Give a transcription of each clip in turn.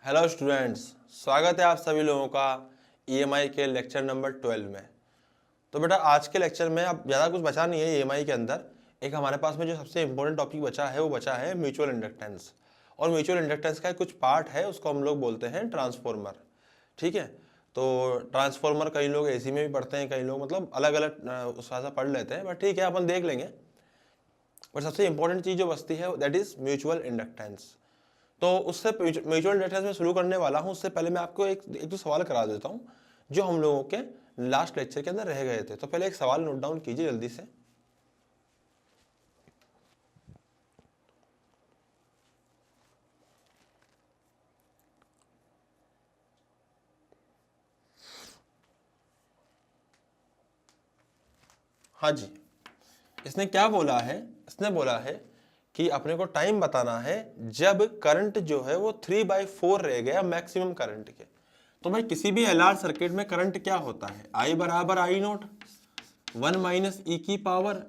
Hello students, स्वागत है आप सभी लोगों का ईएमआई के लेक्चर नंबर 12 में। तो बेटा आज के लेक्चर में अब ज़्यादा कुछ बचा नहीं है ईएमआई के अंदर। एक हमारे पास में जो सबसे इंपॉर्टेंट टॉपिक बचा है वो बचा है म्यूचुअल इंडक्टेंस। और म्यूचुअल इंडक्टेंस का कुछ पार्ट है, उसको हम लोग बोलते हैं ट्रांसफॉर्मर। ठीक है, तो ट्रांसफॉर्मर कई लोग एसी में भी पढ़ते हैं, कई लोग मतलब अलग अलग उस हिसाब से पढ़ लेते हैं, बट ठीक है अपन देख लेंगे। बट सबसे इंपॉर्टेंट चीज़ जो बचती है दैट इज़ म्यूचुअल इंडक्टेंस। तो उससे म्यूचुअल इंडक्टेंस में शुरू करने वाला हूं, उससे पहले मैं आपको एक दो सवाल करा देता हूं जो हम लोगों के लास्ट लेक्चर के अंदर रह गए थे। तो पहले एक सवाल नोट डाउन कीजिए जल्दी से। हाँ जी, इसने क्या बोला है? इसने बोला है कि अपने को टाइम बताना है जब करंट जो है वो 3/4 रह गया मैक्सिमम करंट के। तो भाई किसी भी एलआर सर्किट में करंट क्या होता है? I बराबर आई नोट 1 माइनस ई की power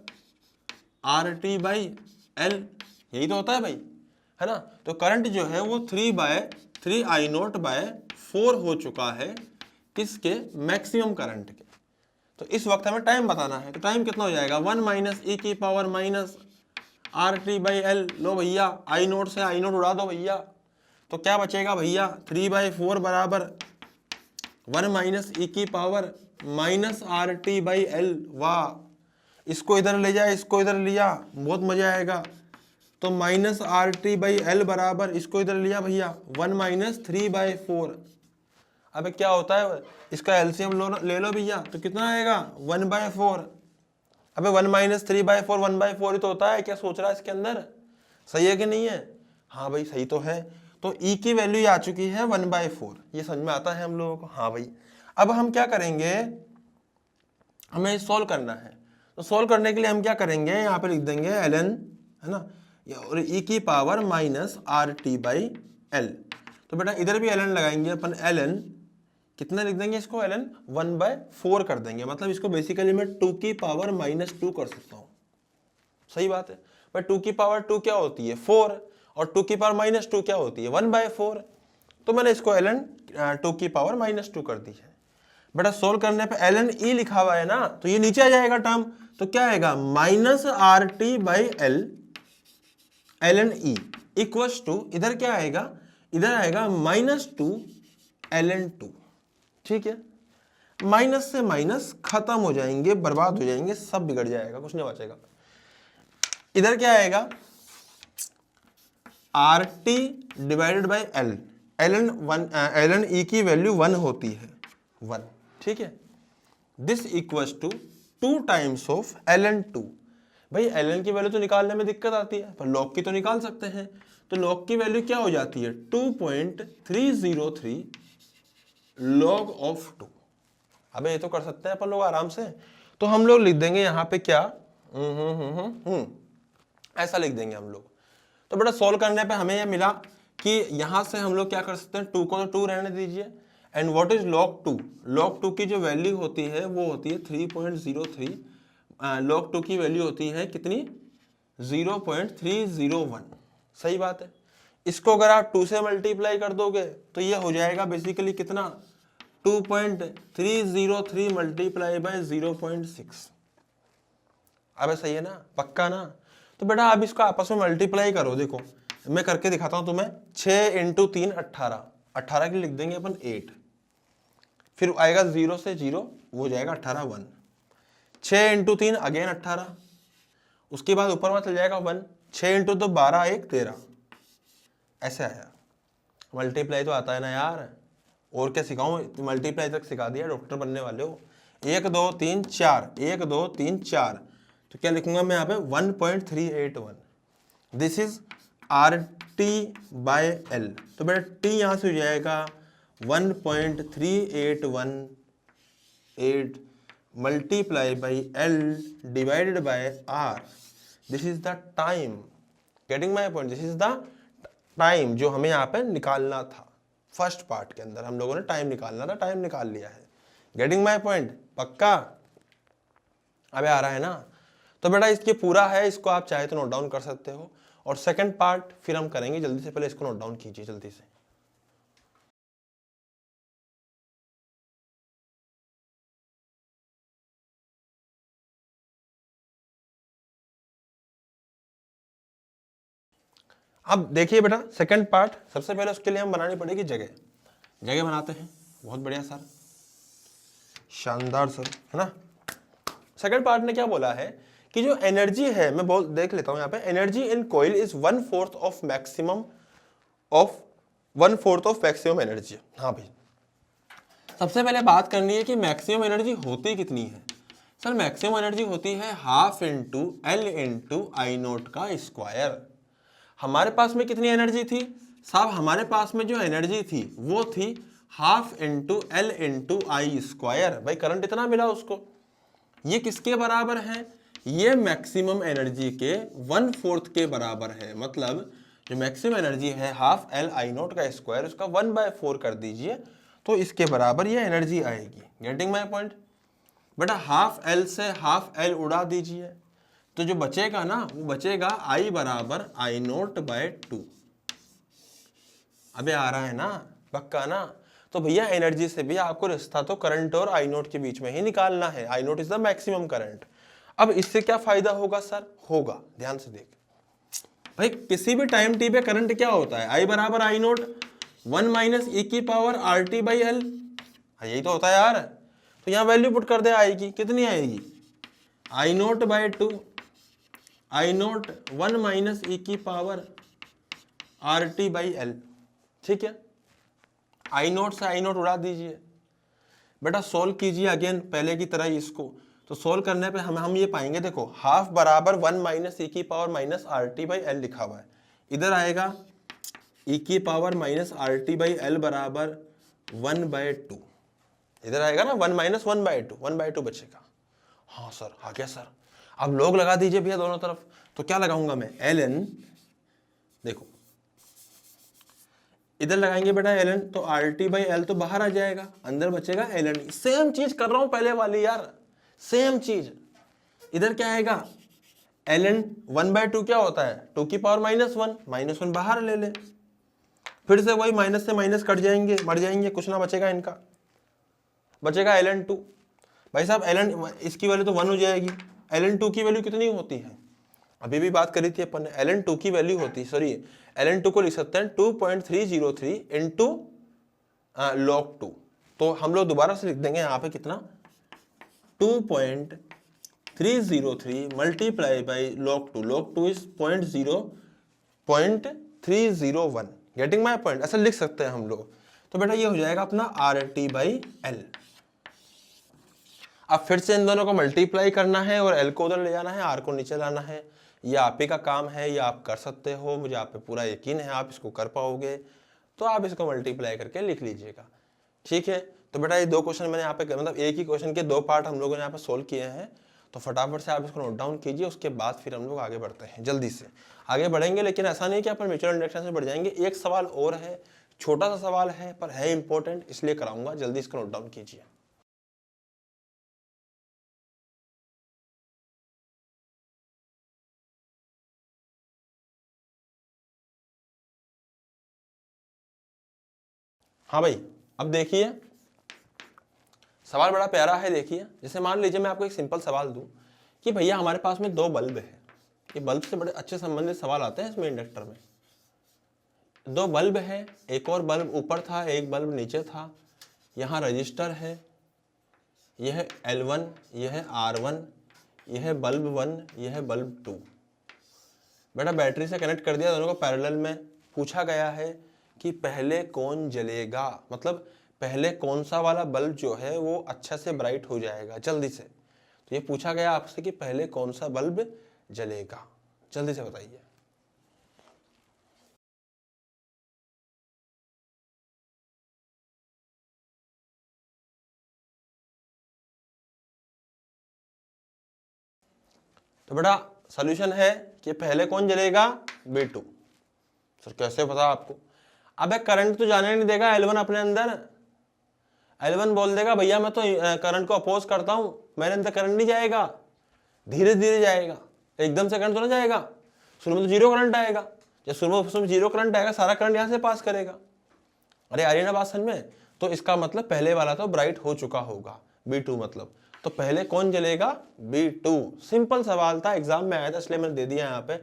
are T by L, यही तो होता है भाई, है ना। तो करंट जो है वो 3/3 आई नोट बाय 4 हो चुका है किसके? मैक्सिमम करंट के। तो इस वक्त हमें टाइम बताना है, तो टाइम कितना हो जाएगा? 1 माइनस ई की power minus R T by L. लो भैया आई नोट से आई नोट उड़ा दो भैया, तो क्या बचेगा भैया? 3/4 बराबर 1 माइनस ई की power minus R T by L. वाह, इसको इधर ले जाए, इसको इधर लिया, बहुत मजा आएगा। तो minus R T by L बराबर, इसको इधर लिया भैया, 1 माइनस 3/4। अबे क्या होता है, इसका एलसीएम ले लो भैया, तो कितना आएगा? 1/4। अबे 1 माइनस 3/4 1/4 ही तो होता है। क्या सोच रहा है इसके अंदर? सही है कि नहीं है? हाँ भाई सही तो है। तो ई की वैल्यू आ चुकी है 1/4, ये समझ में आता है हम लोगों को? हाँ भाई। अब हम क्या करेंगे, हमें सॉल्व करना है। तो सॉल्व करने के लिए हम क्या करेंगे, यहाँ पे लिख देंगे ln, है ना, और ई की power minus R T by L. तो बेटा इधर भी ln लगाएंगे अपन, ln कितना लिख देंगे इसको? ln 1/4 कर देंगे, मतलब इसको बेसिकली मैं 2 की पावर -2 कर सकता हूँ। सही बात है। पर 2 की पावर 2 क्या होती है? 4, और 2 की पावर -2 क्या होती है? 1/4। तो मैंने इसको ln 2 की पावर -2 कर दी है। बेटा सोल्व करने पे ln e लिखा हुआ है ना, तो ये नीचे आ जाएगा टर्म, तो क्या आएगा? Minus R T by L ln e equals to, इधर क्या आएगा? इधर आएगा -2 ln 2। ठीक है, माइनस से माइनस खत्म हो जाएंगे, बर्बाद हो जाएंगे, सब बिगड़ जाएगा, कुछ नहीं बचेगा। इधर क्या आएगा? R T divided by L, ln e की वैल्यू 1 होती है, 1। ठीक है, this equals to 2 times of ln 2। भाई ln की वैल्यू तो निकालने में दिक्कत आती है, पर log की तो निकाल सकते हैं। तो log की वैल्यू क्या हो जाती है? 2.303 log ऑफ 2। अबे ये तो कर सकते हैं अपन लोग आराम से। तो हम लोग लिख देंगे यहाँ पे क्या, ऐसा लिख देंगे हम लोग। तो बेटा सॉल्व करने पे हमें ये मिला कि यहाँ से हम लोग क्या कर सकते हैं, 2 को तो 2 रहने दीजिए। And what is log 2? log 2 की जो वैल्यू होती है वो होती है 3.03। log 2 की वैल्यू होती है कितनी? 0.301। सही बात है। इसको अगर आप 2 से मल्टीप्लाई कर दोगे तो ये हो जाएगा बेसिकली कितना? 2.303 मल्टीप्लाई बाय 0.6। अब सही है ना, पक्का ना? तो बेटा आप इसको आपस में मल्टीप्लाई करो, देखो मैं करके दिखाता हूं तुम्हें। 6 × 3 18, 18 की लिख देंगे अपन 8, फिर आएगा 0 से 0, वो हो जाएगा 18 1। 6 × 3 अगेन 18, उसके बाद ऊपर में चल जाएगा 1। 6 × 2 12 1 13, ऐसे आया। मल्टीप्लाई तो आता है ना यार, और क्या सिखाऊं? मल्टीप्लाई तक सिखा दिया, डॉक्टर बनने वाले हो। 1 2 3 4, 1 2 3 4, तो क्या लिखूंगा मैं यहाँ पे? 1.381। This is R T by L. तो बेटा टी यहाँ से हो जाएगा 1.3818 multiply by L divided by R. This is the time. Getting my point? This is the time जो हमें यहाँ पे निकालना था। फर्स्ट पार्ट के अंदर हम लोगों ने टाइम निकालना था, टाइम निकाल लिया है। Getting my point? पक्का? अबे आ रहा है ना? तो बेटा इसके पूरा है, इसको आप चाहे तो नोट डाउन कर सकते हो, और सेकंड पार्ट फिर हम करेंगे। जल्दी से पहले इसको नोट डाउन कीजिए जल्दी से। अब देखिए बेटा सेकंड पार्ट, सबसे पहले उसके लिए हम बनानी पड़ेगी जगह। जगह बनाते हैं, बहुत बढ़िया सर, शानदार सर, है ना। सेकंड पार्ट ने क्या बोला है कि जो एनर्जी है, मैं बोल देख लेता हूं यहाँ पे, energy in coil is 1/4 of maximum energy. हाँ भाई, सबसे पहले बात करनी है कि मैक्सिमम एनर्जी होती कितनी है। सर मैक्सिमम एनर्जी होती है हाफ इंटू एल इंटू आई नोट का स्क्वायर। हमारे पास में कितनी एनर्जी थी साहब, हमारे पास में जो एनर्जी थी वो थी हाफ इंटू एल इंटू आई स्क्वायर। भाई करंट इतना मिला उसको, ये किसके बराबर है, ये मैक्सिमम एनर्जी के 1/4 के बराबर है। मतलब जो मैक्सिमम एनर्जी है हाफ एल आई नोट का स्क्वायर, उसका 1/4 कर दीजिए तो इसके बराबर ये एनर्जी आएगी। गेटिंग माय पॉइंट बेटा, हाफ एल से हाफ एल उड़ा दीजिए तो जो बचेगा ना वो बचेगा आई बराबर आई नोट बाय 2। अबे आ रहा है ना, पक्का ना। तो भैया एनर्जी से भी आपको रिश्ता तो करंट और आई नोट के बीच में ही निकालना है। I naught is the maximum current. अब इससे क्या फायदा होगा सर, होगा, ध्यान से देख भाई, किसी भी टाइम टी पे करंट क्या होता है, आई बराबर आई नोट 1 माइनस ई की power are T by L, यही तो होता है यार। तो यहाँ वैल्यू पुट कर दे आई की, कितनी आएगी, आई नोट बाय 2, आई नोट 1 माइनस ई की power are T by L. ठीक है, आई नोट से आई नोट उड़ा दीजिए बेटा, सोल्व कीजिए अगेन पहले की तरह ही इसको। तो सोल्व करने पे हम ये पाएंगे, देखो हाफ बराबर 1 माइनस ई की power minus R T by L लिखा हुआ है, इधर आएगा ई की power minus R T by L बराबर 1/2, इधर आएगा ना 1 माइनस 1/2 बचेगा। हाँ सर आ गया सर। अब लोग लगा दीजिए भैया दोनों तरफ, तो क्या लगाऊंगा मैं, एल एन, देखो इधर लगाएंगे बेटा एल एन, तो आर टी बाई एल तो बाहर आ जाएगा, अंदर बचेगा एल एन। सेम चीज कर रहा हूं पहले वाली यार, सेम चीज। इधर क्या आएगा, एल एन 1/2 क्या होता है, 2 की पावर -1 बाहर ले ले, फिर से वही माइनस से माइनस कट जाएंगे, मर जाएंगे, कुछ ना बचेगा इनका, बचेगा एल एन 2। भाई साहब एल एन, इसकी वैल्यू तो 1 हो जाएगी। एल एन 2 की वैल्यू कितनी होती है, अभी भी बात करी थी अपन ने, एल एन 2 की वैल्यू होती है, सॉरी एल एन 2 को लिख सकते हैं 2.303 इंटू log 2। तो हम लोग दोबारा से लिख देंगे यहाँ पे कितना, 2.303 multiply by log 2, log 2 is 0.301। Getting my point, ऐसा लिख सकते हैं हम लोग। तो बेटा ये हो जाएगा अपना आर टी बाई एल। अब फिर से इन दोनों को मल्टीप्लाई करना है और एल को उधर ले जाना है, आर को नीचे लाना है। ये आप ही का काम है, ये आप कर सकते हो, मुझे आप पे पूरा यकीन है आप इसको कर पाओगे। तो आप इसको मल्टीप्लाई करके लिख लीजिएगा, ठीक है। तो बेटा ये 2 क्वेश्चन मैंने यहाँ पे, मतलब एक ही क्वेश्चन के 2 पार्ट हम लोगों ने यहाँ पे सोल्व किए हैं। तो फटाफट से आप इसको नोट डाउन कीजिए, उसके बाद फिर हम लोग आगे बढ़ते हैं, जल्दी से आगे बढ़ेंगे। लेकिन ऐसा नहीं कि अपन म्यूचुअल इंडक्शन से बढ़ जाएंगे। एक सवाल और है, छोटा सा सवाल है पर है इंपॉर्टेंट, इसलिए कराऊंगा, जल्दी इसको नोट डाउन कीजिए। हाँ भाई, अब देखिए सवाल बड़ा प्यारा है। देखिए जैसे मान लीजिए मैं आपको एक सिंपल सवाल दूं कि भैया हमारे पास में 2 बल्ब है। ये बल्ब से बड़े अच्छे संबंधित सवाल आते हैं इसमें इंडक्टर में। 2 बल्ब है, एक और बल्ब ऊपर था, एक बल्ब नीचे था। यहाँ रजिस्टर है, यह L1, यह R1, यह बल्ब 1, यह बल्ब 2। बेटा बैटरी से कनेक्ट कर दिया दोनों को पैरेलल में। पूछा गया है कि पहले कौन जलेगा, मतलब पहले कौन सा वाला बल्ब जो है वो अच्छा से ब्राइट हो जाएगा जल्दी से। तो ये पूछा गया आपसे कि पहले कौन सा बल्ब जलेगा, जल्दी से बताइए। तो बेटा सॉल्यूशन है कि पहले कौन जलेगा, B2। सर कैसे पता आपको, अबे करंट तो जाने नहीं देगा L1 अपने अंदर। L1 बोल देगा भैया मैं तो करंट को अपोज करता हूं, मेरे अंदर करंट नहीं जाएगा, धीरे धीरे जाएगा, एकदम से करंट तो ना जाएगा। शुरू में तो 0 करंट आएगा, जब शुरू में 0 करंट आएगा सारा करंट यहां से पास करेगा। अरे आ रही ना बात समझ में। तो इसका मतलब पहले वाला तो ब्राइट हो चुका होगा, B2 मतलब। तो पहले कौन जलेगा, B2। सिंपल सवाल था, एग्जाम में आया था इसलिए मैंने दे दिया यहाँ पे।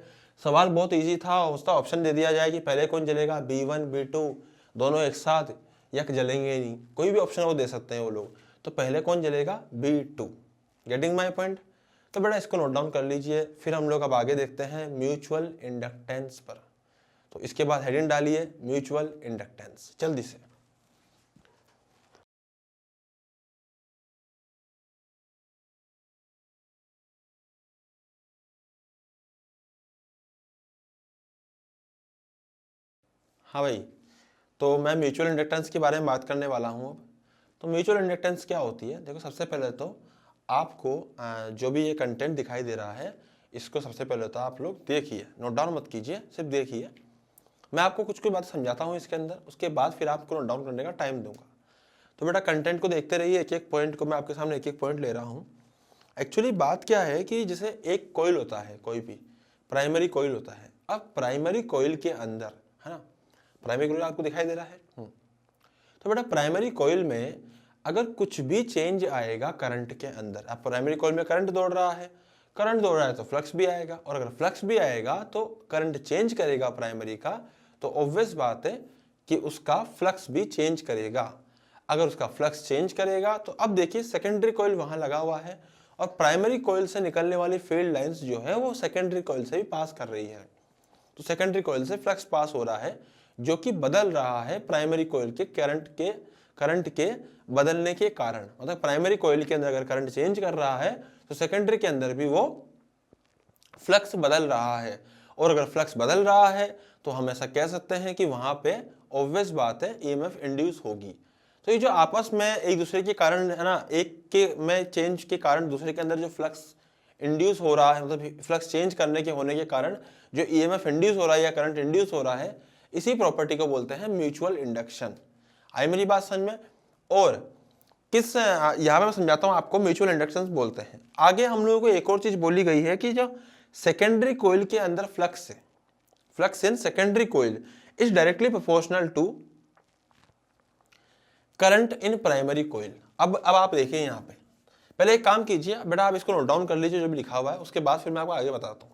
सवाल बहुत इजी था, उसका ऑप्शन दे दिया जाए कि पहले कौन जलेगा, B1 B2 दोनों एक साथ या जलेंगे नहीं, कोई भी ऑप्शन वो दे सकते हैं वो लोग, तो पहले कौन जलेगा, B2। Getting my point. तो बेटा इसको नोट डाउन कर लीजिए। फिर हम लोग अब आगे देखते हैं म्यूचुअल इंडक्टेंस पर। तो इसके बाद हेडिंग डालिए म्यूचुअल इंडक्टेंस जल्दी से। हाँ भाई, तो मैं म्यूचुअल इंडक्टेंस के बारे में बात करने वाला हूँ अब। तो म्यूचुअल इंडक्टेंस क्या होती है, देखो सबसे पहले तो आपको जो भी ये कंटेंट दिखाई दे रहा है इसको सबसे पहले तो आप लोग देखिए, नोट डाउन मत कीजिए, सिर्फ देखिए। मैं आपको कुछ कुछ बात समझाता हूँ इसके अंदर, उसके बाद फिर आपको नोट डाउन करने का टाइम दूंगा। तो बेटा कंटेंट को देखते रहिए, एक एक पॉइंट को मैं आपके सामने एक एक पॉइंट ले रहा हूँ। एक्चुअली बात क्या है कि जैसे एक कोयल होता है, कोई भी प्राइमरी कोयल होता है। अब प्राइमरी कोयल के अंदर, है ना, प्राइमरी कोयल आपको दिखाई दे रहा है। तो बेटा प्राइमरी कोयल में अगर कुछ भी चेंज आएगा करंट के अंदर, अब प्राइमरी कोयल में करंट दौड़ रहा है, करंट दौड़ रहा है तो फ्लक्स भी आएगा, और अगर फ्लक्स भी आएगा तो करंट चेंज करेगा प्राइमरी का, तो ऑब्वियस बात है कि उसका फ्लक्स भी चेंज करेगा। अगर उसका फ्लक्स चेंज करेगा तो अब देखिए सेकेंडरी कोयल वहां लगा हुआ है, और प्राइमरी कोयल से निकलने वाली फील्ड लाइंस जो है वो सेकेंडरी कोयल से भी पास कर रही है। तो सेकेंडरी कोयल से फ्लक्स पास हो रहा है, जो कि बदल रहा है प्राइमरी कोयल के करंट के बदलने के कारण। मतलब प्राइमरी कोयल के अंदर अगर करंट चेंज कर रहा है तो सेकेंडरी के अंदर भी वो फ्लक्स बदल रहा है, और अगर फ्लक्स बदल रहा है तो हम ऐसा कह सकते हैं कि वहां पे ऑब्वियस बात है ईएमएफ इंड्यूस होगी। तो ये जो आपस में एक दूसरे के कारण है ना, एक के में चेंज के कारण दूसरे के अंदर जो फ्लक्स इंड्यूस हो रहा है, मतलब फ्लक्स चेंज करने के होने के कारण जो ईएमएफ इंड्यूस हो रहा है या करंट इंड्यूस हो रहा है, इसी प्रॉपर्टी को बोलते हैं म्यूचुअल इंडक्शन। आई मेरी बात समझ में? और किस यहाँ पे मैं समझाता हूँ आपको, म्यूचुअल इंडक्शन बोलते हैं। आगे हम लोगों को एक और चीज बोली गई है कि जो सेकेंडरी कोयल के अंदर फ्लक्स है, flux in secondary coil is directly proportional to current in primary coil. अब आप देखिए यहाँ पे, पहले एक काम कीजिए बेटा, आप इसको नोट डाउन कर लीजिए जो भी लिखा हुआ है, उसके बाद फिर मैं आपको आगे बताता हूँ।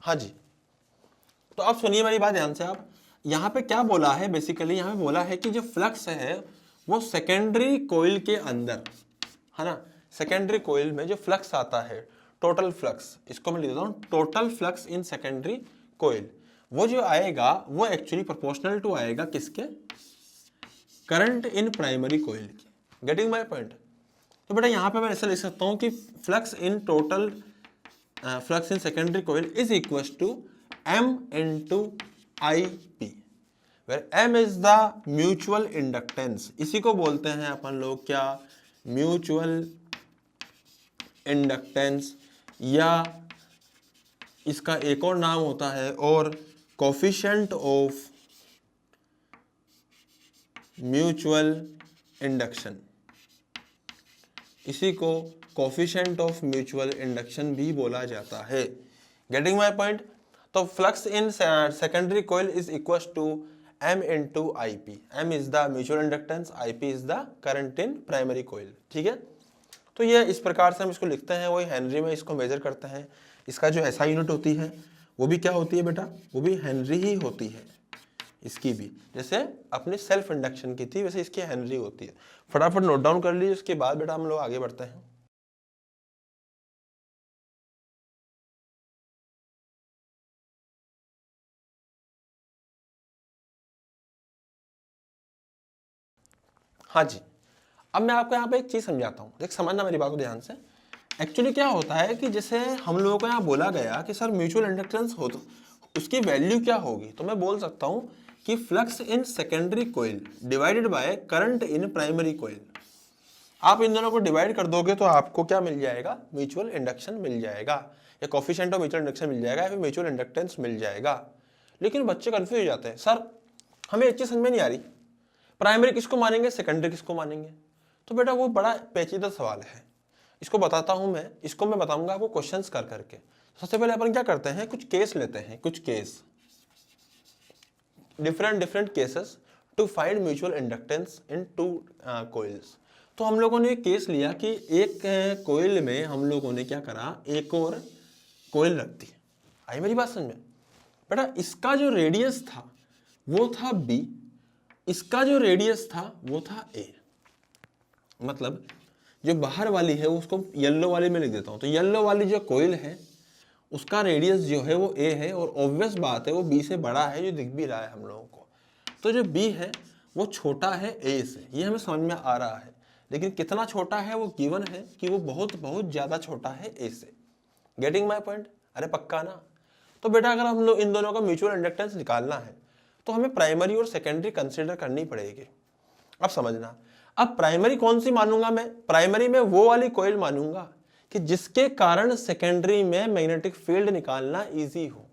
हाँ जी, तो आप सुनिए मेरी बात ध्यान से। आप यहाँ पे क्या बोला है, बेसिकली यहाँ पे बोला है कि जो फ्लक्स है वो सेकेंडरी कोयल के अंदर, है ना, सेकेंडरी कोयल में जो फ्लक्स आता है, टोटल फ्लक्स, इसको मैं लिख देता हूँ total flux in secondary coil, वो जो आएगा वो एक्चुअली प्रोपोर्शनल टू आएगा किसके, करंट इन प्राइमरी कोयल की। Getting my point? तो बेटा यहाँ पे मैं ऐसा लिख सकता हूँ कि flux in total flux in secondary coil is equal to M into IP, where M is the mutual inductance। इसी को बोलते हैं अपन लोग क्या, म्यूचुअल इंडक्टेंस, या इसका एक और नाम होता है और कोफिशिएंट ऑफ म्यूचुअल इंडक्शन। इसी को कोफिशिएंट ऑफ म्यूचुअल इंडक्शन भी बोला जाता है। Getting my point? तो flux in secondary coil is equal to M into IP। M is the mutual inductance, IP is the current in primary coil. ठीक है, तो ये इस प्रकार से हम इसको लिखते हैं, वही हेनरी में इसको मेजर करते हैं। इसका जो SI यूनिट होती है वो भी क्या होती है बेटा, वो भी हेनरी ही होती है। इसकी भी जैसे अपनी सेल्फ इंडक्शन की थी वैसे इसकी हेनरी होती है। फटाफट नोट डाउन कर लीजिए, उसके बाद बेटा हम लोग आगे बढ़ते हैं। हाँ जी, अब मैं आपको यहाँ पे एक चीज समझाता हूँ, देख समझना मेरी बात को ध्यान से। एक्चुअली क्या होता है कि जैसे हम लोगों को यहाँ बोला गया कि सर म्यूचुअल इंडक्टेंस हो तो उसकी वैल्यू क्या होगी, तो मैं बोल सकता हूँ कि flux in secondary coil divided by current in primary coil. आप इन दोनों को डिवाइड कर दोगे तो आपको क्या मिल जाएगा, म्यूचुअल इंडक्शन मिल जाएगा, या कोफिशिएंट ऑफ म्यूचुअल इंडक्शन मिल जाएगा, या फिर म्यूचुअल इंडक्टेंस मिल जाएगा। लेकिन बच्चे कंफ्यूज हो जाते हैं, सर हमें एक चीज समझ में नहीं आ रही, प्राइमरी किसको मानेंगे, सेकेंडरी किसको मानेंगे। तो बेटा वो बड़ा पेचीदा सवाल है, इसको बताता हूं मैं, इसको मैं बताऊंगा आपको क्वेश्चंस कर करके। सबसे पहले अपन क्या करते हैं, कुछ केस लेते हैं, कुछ case. Different cases to find mutual inductance in two coils. तो हम लोगों ने केस लिया कि एक कोइल में हम लोगों ने क्या करा, एक और कोइल रख दी। आई मेरी बात समझ में बेटा? इसका जो रेडियस था वो था b, इसका जो रेडियस था वो था a। मतलब जो बाहर वाली है उसको येलो वाली में लिख देता हूं। तो येलो वाली जो कोइल है उसका रेडियस जो है वो a है, और ऑब्वियस बात है वो b से बड़ा है, जो दिख भी रहा है हम लोगों को। तो जो b है वो छोटा है a से, ये हमें समझ में आ रहा है। लेकिन कितना छोटा है वो गिवन है कि वो बहुत बहुत ज्यादा छोटा है a से। Getting my point? अरे पक्का ना? तो बेटा अगर हम लोग इन दोनों का म्यूचुअल इंडक्टेंस निकालना है तो हमें प्राइमरी और सेकेंडरी कंसीडर करनी पड़ेगी। अब समझना, अब प्राइमरी कौन सी मानूंगा मैं? प्राइमरी में वो वाली कोइल मानूंगा कि जिसके कारण सेकेंडरी में मैग्नेटिक फील्ड निकालना इजी हो,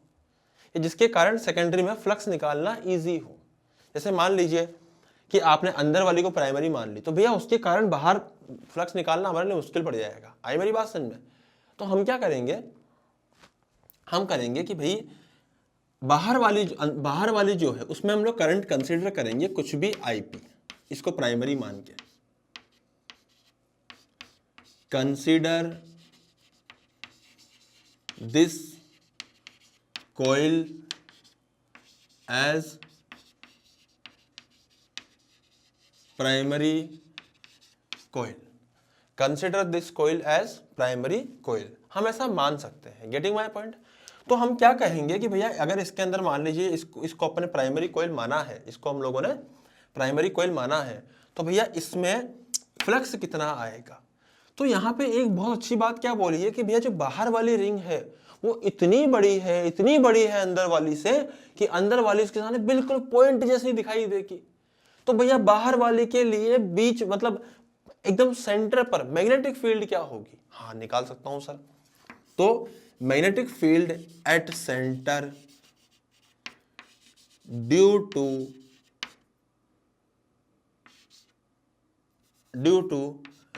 या जिसके कारण सेकेंडरी में फ्लक्स निकालना इजी हो। जैसे मान लीजिए कि आपने अंदर वाली को प्राइमरी मान ली, तो भैया उसके कारण बाहर फ्लक्स निकालना हमारे लिए मुश्किल पड़ जाएगा। आई मेरी बात समझ में? तो हम क्या करेंगे, हम करेंगे कि भाई बाहर वाली जो है उसमें हम लोग करंट कंसीडर करेंगे कुछ भी IP, इसको प्राइमरी मान के। Consider this coil as primary coil. Consider this coil as primary coil, हम ऐसा मान सकते हैं। Getting my point? तो हम क्या कहेंगे कि भैया अगर इसके अंदर मान लीजिए इसको अपने प्राइमरी कोइल माना है, इसको हम लोगों ने प्राइमरी कोइल माना है, तो भैया इसमें फ्लक्स कितना आएगा? तो यहाँ पे एक बहुत अच्छी बात क्या बोली है कि भैया जो बाहर वाली रिंग है वो इतनी बड़ी है अंदर वाली से कि अंदर वाली इसके सामने बिल्कुल पॉइंट जैसी दिखाई देगी। तो भैया बाहर वाली के लिए बीच मतलब एकदम सेंटर पर मैग्नेटिक फील्ड क्या होगी? हाँ निकाल सकता हूं सर। तो magnetic field at centre due to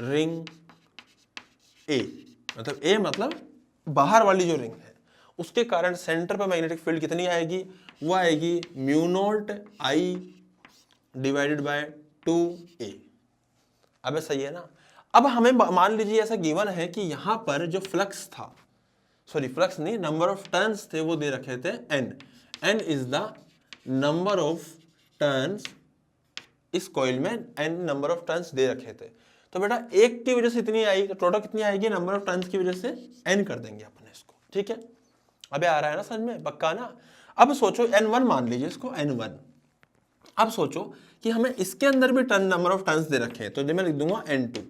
ring A, मतलब ए मतलब बाहर वाली जो रिंग है उसके कारण सेंटर पर मैग्नेटिक फील्ड कितनी आएगी? वो आएगी mu not I divided by 2a। अब सही है ना? अब हमें मान लीजिए ऐसा गिवन है कि यहां पर जो फ्लक्स था, सॉरी फ्लक्स नहीं, नंबर ऑफ टर्न्स थे, वो दे रखे थे n is the number of turns. इस कॉइल में n नंबर ऑफ टर्न्स दे रखे थे, तो बेटा एक की वजह से इतनी आई, तो टोटल कितनी आएगी? नंबर ऑफ टर्न्स की वजह से n कर देंगे अपन इसको। ठीक है, अबे आ रहा है ना समझ में? पक्का ना? अब सोचो n1 मान लीजिए इसको n1। अब सोचो कि हमें इसके अंदर भी टर्न नंबर ऑफ टर्न्स दे रखे हैं, तो मैं लिख दूंगा n2।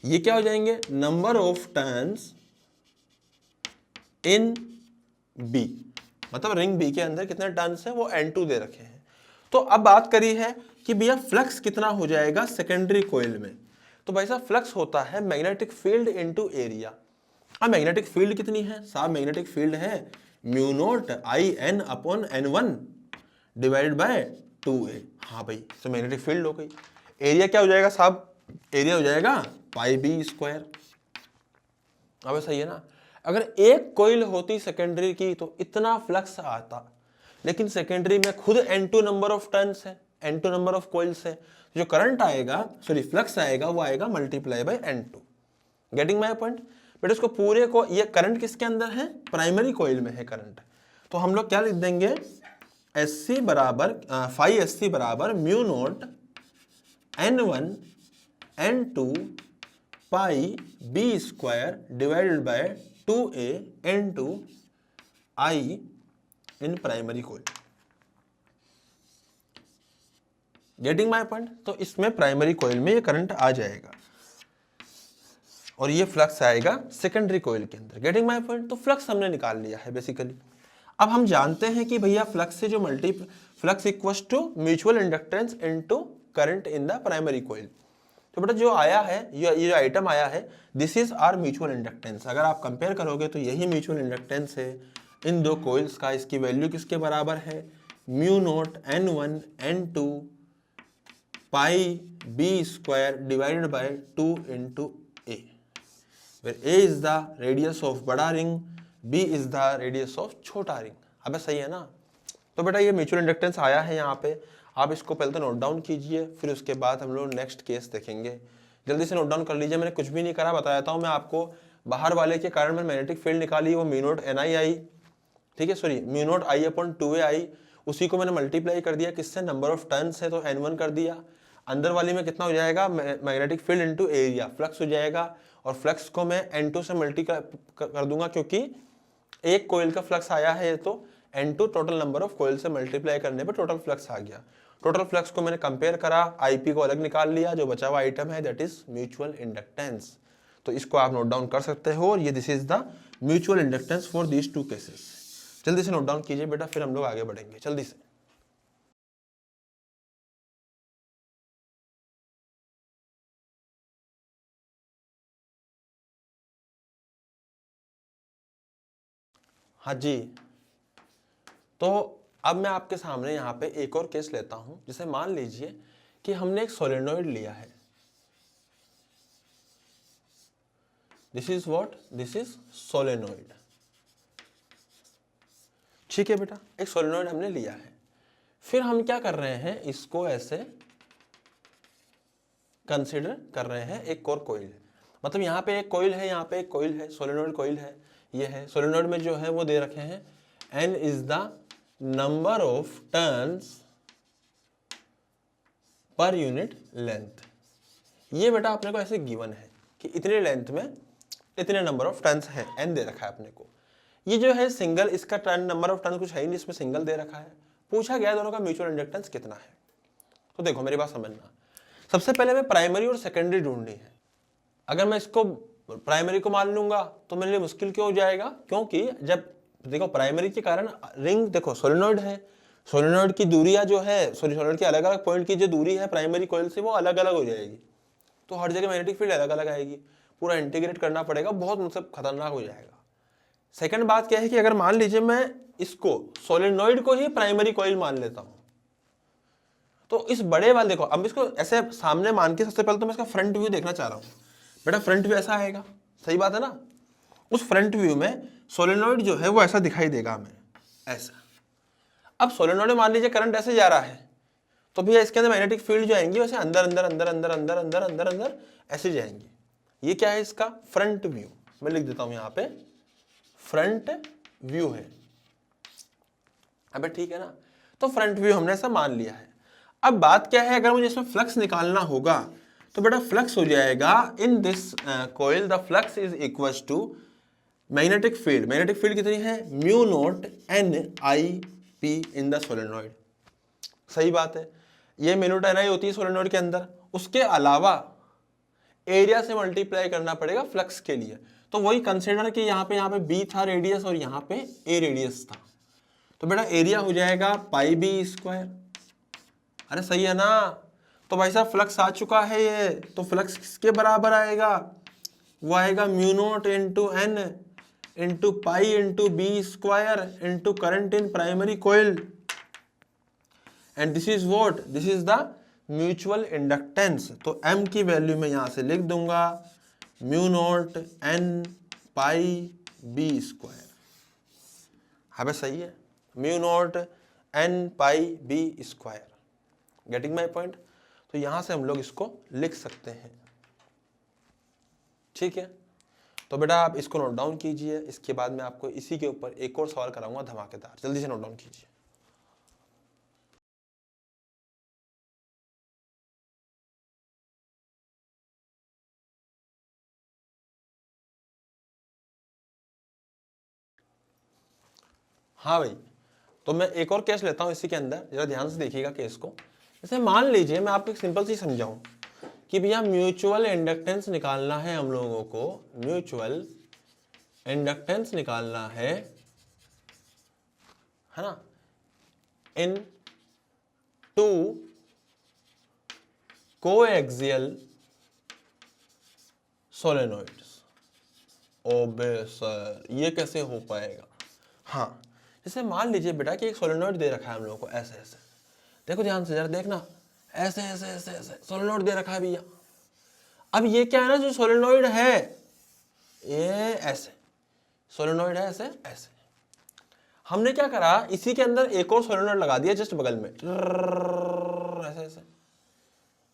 ये क्या हो जाएंगे? Number of turns in B, मतलब रिंग B के अंदर कितने टर्न्स हैं वो n2 दे रखे हैं। तो अब बात करी है कि भैया फ्लक्स कितना हो जाएगा सेकेंडरी कोइल में? तो भाई साहब फ्लक्स होता है मैग्नेटिक फील्ड इनटू एरिया। अब मैग्नेटिक फील्ड कितनी है साहब? मैग्नेटिक फील्ड है mu not IN upon n1 divided by 2a। हाँ भाई, तो मैग्नेटिक फील्ड हो गई। एरिया क्या हो जाएगा साहब? एरिया हो जाएगा पाई b स्क्वायर। अब सही है ना? अगर एक कोइल होती सेकेंडरी की तो इतना फ्लक्स आता, लेकिन सेकेंडरी में खुद n2 नंबर ऑफ टर्न्स है, n2 नंबर ऑफ कोइल्स है, जो करंट आएगा, सॉरी फ्लक्स आएगा, वो आएगा multiply by n2। Getting my point? But इसको पूरे को, ये करंट किसके अंदर है? प्राइमरी कोइल में है करंट। तो हम लोग क्या लिख देंगे? SC बराबर फाई SC बराबर mu naught n1 n2 pi b square divided by 2a n2 I in primary coil. Getting my point? तो इसमें प्राइमरी कोइल में ये करंट आ जाएगा और ये फ्लक्स आएगा सेकेंडरी कोइल के अंदर। Getting my point? तो फ्लक्स हमने निकाल लिया है बेसिकली। अब हम जानते हैं कि भैया फ्लक्स से जो flux equals to mutual inductance into current in the primary coil. तो बेटा जो आया है, ये जो आइटम आया है, this is our mutual inductance. अगर आप कंपेयर करोगे तो यही म्यूचुअल इंडक्टेंस है इन दो कोइल्स का। इसकी वैल्यू किसके बराबर है? Mu naught n1 n2 pi b square divided bye 2 into a, where a is the radius of बड़ा ring, b is the radius of छोटा रिंग। अब सही है ना? तो बेटा ये म्यूचुअल इंडक्टेंस आया है यहाँ पे, आप इसको पहले तो नोट डाउन कीजिए, फिर उसके बाद हम लोग नेक्स्ट केस देखेंगे। जल्दी से नोट डाउन कर लीजिए, मैंने कुछ भी नहीं करा, बता देता हूँ मैं आपको। बाहर वाले के कारण मैंने मैग्नेटिक फील्ड निकाली, वो म्यू नॉट एन आई आई, ठीक है, sorry mu not I upon 2a आई, उसी को मैंने मल्टीप्लाई कर दिया किससे, नंबर ऑफ टर्न्स है तो n1 कर दिया। अंदर वाली में कितना हो जाएगा, magnetic field into area, flux हो जाएगा, और फ्लक्स को मैं n2 से मल्टी कर दूंगा, क्योंकि एक कोयल का फ्लक्स आया है, तो n2 total number of coil से मल्टीप्लाई करने पे टोटल फ्लक्स आ गया। टोटल फ्लक्स को मैंने कंपेयर करा, आईपी को अलग निकाल लिया, जो बचा हुआ आइटम है दैट इज म्यूचुअल इंडक्टेंस। तो इसको आप नोट डाउन कर सकते हो, और ये this is the mutual inductance for these two cases. जल्दी से नोट डाउन कीजिए बेटा, फिर हम लोग आगे बढ़ेंगे जल्दी से। हाँ जी, तो अब मैं आपके सामने यहाँ पे एक और केस लेता हूं, जैसे मान लीजिए कि हमने एक सोलेनोइड लिया है, this is what, this is solenoid, ठीक है बेटा, एक सोलेनोइड हमने लिया है। फिर हम क्या कर रहे हैं, इसको ऐसे कंसिडर कर रहे हैं एक और कोइल, मतलब यहाँ पे एक कोइल है, यहाँ पे एक कोइल है, सोलेनोइड कोइल है, ये है सोलेनोइड में जो है वो दे रखे हैं n is the number of turns per unit length. ये बेटा अपने को ऐसे गिवन है कि इतने लेंथ में इतने नंबर ऑफ टर्न्स है, n दे रखा है अपने को। ये जो है सिंगल, इसका टर्न नंबर ऑफ टर्न कुछ है ही नहीं, इसमें सिंगल दे रखा है। पूछा गया दोनों का म्यूचुअल इंडक्टेंस कितना है। तो देखो मेरी बात समझना, सबसे पहले मैं प्राइमरी और सेकेंडरी ढूंढनी है। अगर मैं इसको प्राइमरी को मान लूंगा तो मेरे लिए मुश्किल क्यों हो जाएगा, क्योंकि जब देखो प्राइमरी के कारण रिंग, देखो सोलेनोइड है, सोलेनोइड की दूरियां जो है, सोलेनोइड के अलग अलग पॉइंट की जो दूरी है प्राइमरी कॉइल से वो अलग अलग हो जाएगी, तो हर जगह मैग्नेटिक फील्ड अलग अलग आएगी, पूरा इंटीग्रेट करना पड़ेगा, बहुत मतलब खतरनाक हो जाएगा। सेकंड बात क्या है कि अगर मान लीजिए मैं इसको सोलेनोइड को ही प्राइमरी कॉइल मान लेता हूं, तो इस बड़े वाले देखो, अब इसको ऐसे सामने मान के सबसे पहले तो मैं इसका फ्रंट व्यू देखना चाह रहा हूं। बेटा फ्रंट व्यू ऐसा आएगा, सही बात है ना। उस फ्रंट व्यू में सोलेनोइड जो है वो ऐसा दिखाई देगा हमें, ऐसा। अब सोलेनोइड में मान लीजिए करंट ऐसे जा रहा है, तो भैया इसके अंदर मैग्नेटिक फील्ड जो आएंगी वैसे अंदर अंदर अंदर अंदर अंदर अंदर अंदर अंदर ऐसे जाएंगी। ये क्या है, इसका फ्रंट व्यू, मैं लिख देता हूं यहाँ पे फ्रंट व्यू है। अबे ठीक है ना, तो फ्रंट व्यू हमने ऐसा मान लिया है। अब बात क्या है, अगर मुझे इसमें फ्लक्स निकालना होगा तो बेटा फ्लक्स हो जाएगा in this coil, the flux is equal to magnetic field, magnetic field कितनी है, mu naught N I P in the solenoid. सही बात है, ये म्यू नॉट एन आई होती है सोलेनोइड के अंदर, उसके अलावा एरिया से मल्टीप्लाई करना पड़ेगा फ्लक्स के लिए। तो वही कंसिडर कि यहाँ पे बी था रेडियस और यहाँ पे ए रेडियस था, तो बेटा एरिया हो जाएगा पाई बी स्क्वायर। अरे सही है ना, तो भाई साहब फ्लक्स आ चुका है ये, तो फ्लक्स किसके बराबर आएगा, वो आएगा mu naught into N into pi into B square into current in primary coil, and this is what, this is the mutual inductance. तो m की वैल्यू मैं यहां से लिख दूंगा mu naught N pi B square. हाँ भाई सही है, mu naught N pi B square, getting my point. तो यहां से हम लोग इसको लिख सकते हैं, ठीक है। तो बेटा आप इसको नोट डाउन कीजिए, इसके बाद मैं आपको इसी के ऊपर एक और सवाल कराऊंगा धमाकेदार, जल्दी से नोट डाउन कीजिए। हाँ भाई, तो मैं एक और केस लेता हूं इसी के अंदर, जरा ध्यान से देखिएगा केस को। जैसे मान लीजिए मैं आपको एक सिंपल सी समझाऊं कि भैया म्यूचुअल इंडक्टेंस निकालना है हम लोगों को, म्यूचुअल इंडक्टेंस निकालना है ना, इन टू कोएक्सियल सोलेनोइड्स। ओबे सर ये कैसे हो पाएगा। हाँ, जैसे मान लीजिए बेटा कि एक सोलेनोइड दे रखा है हम लोगों को ऐसे ऐसे, देखो ध्यान से जरा देखना, ऐसे ऐसे ऐसे ऐसे सोलेनोइड दे रखा है भैया। अब ये क्या है ना, जो सोलेनोइड है ये ऐसे सोलेनोइड है, ऐसे ऐसे। हमने क्या करा, इसी के अंदर एक और सोलेनोइड लगा दिया जस्ट बगल में, ऐसे ऐसे।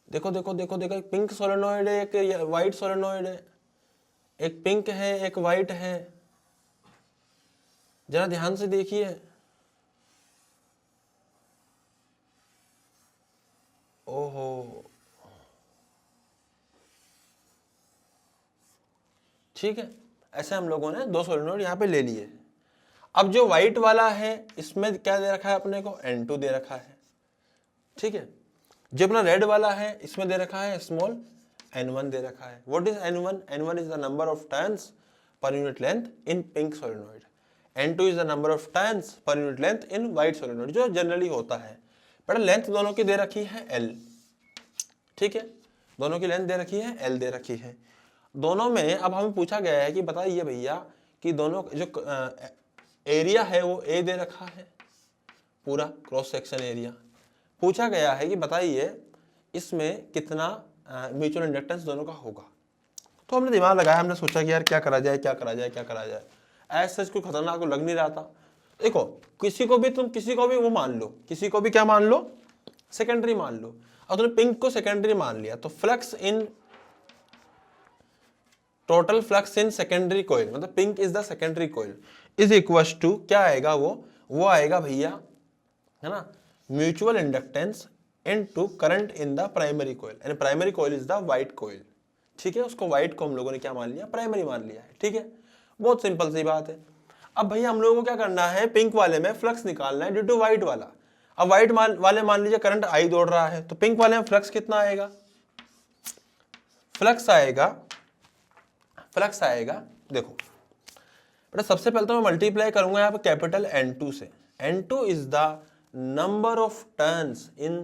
देखो देखो देखो देखो, एक पिंक सोलेनोइड है, एक व्हाइट सोलेनोइड है, एक पिंक है एक व्हाइट है, जरा ध्यान से देखिए। ओहो, ठीक है, ऐसे हम लोगों ने दो सोलेनोइड यहाँ पे ले लिए। अब जो व्हाइट वाला है इसमें क्या दे रखा है अपने को, N2 दे रखा है, ठीक है। जो अपना रेड वाला है इसमें दे रखा है स्मॉल N1 दे रखा है। What is N1? N1 is the number of turns per unit length in pink solenoid. N2 is the number of turns per unit length in white solenoid, जो जनरली होता है। बट लेंथ दोनों की दे रखी है L, ठीक है, दोनों की लेंथ दे रखी है L दे रखी है। दोनों में अब हमें पूछा गया है कि बताइए भैया कि दोनों जो एरिया है वो A दे रखा है, पूरा क्रॉस सेक्शन एरिया। पूछा गया है कि बताइए इसमें कितना म्यूचुअल इंडक्टेंस दोनों का होगा। तो हमने दिमाग लगाया, हमने सोचा कि यार क्या करा जाए क्या करा जाए क्या करा जाए। ऐसा कोई खतरनाक को लग नहीं रहा था। देखो किसी को भी वो मान लो, किसी को भी क्या मान लो, सेकेंडरी मान लो। अब तुमने पिंक को सेकेंडरी मान लिया तो flux in total flux in secondary coil, मतलब pink is the secondary coil, is equal to क्या आएगा, वो आएगा भैया, है ना, mutual inductance into current in the primary coil, यानी primary coil is the white coil, ठीक है। उसको व्हाइट को हम लोगों ने क्या मान लिया, प्राइमरी मान लिया है, ठीक है। बहुत सिंपल सी बात है। अब भैया हम लोगों को क्या करना है, पिंक वाले में फ्लक्स निकालना है ड्यू टू व्हाइट वाला। अब व्हाइट वाले मान लीजिए करंट आई दौड़ रहा है, तो पिंक वाले में फ्लक्स कितना आएगा, फ्लक्स आएगा देखो बेटा, सबसे पहले तो मैं मल्टीप्लाई करूंगा यहाँ पे कैपिटल N2 से। N2 is the number of turns in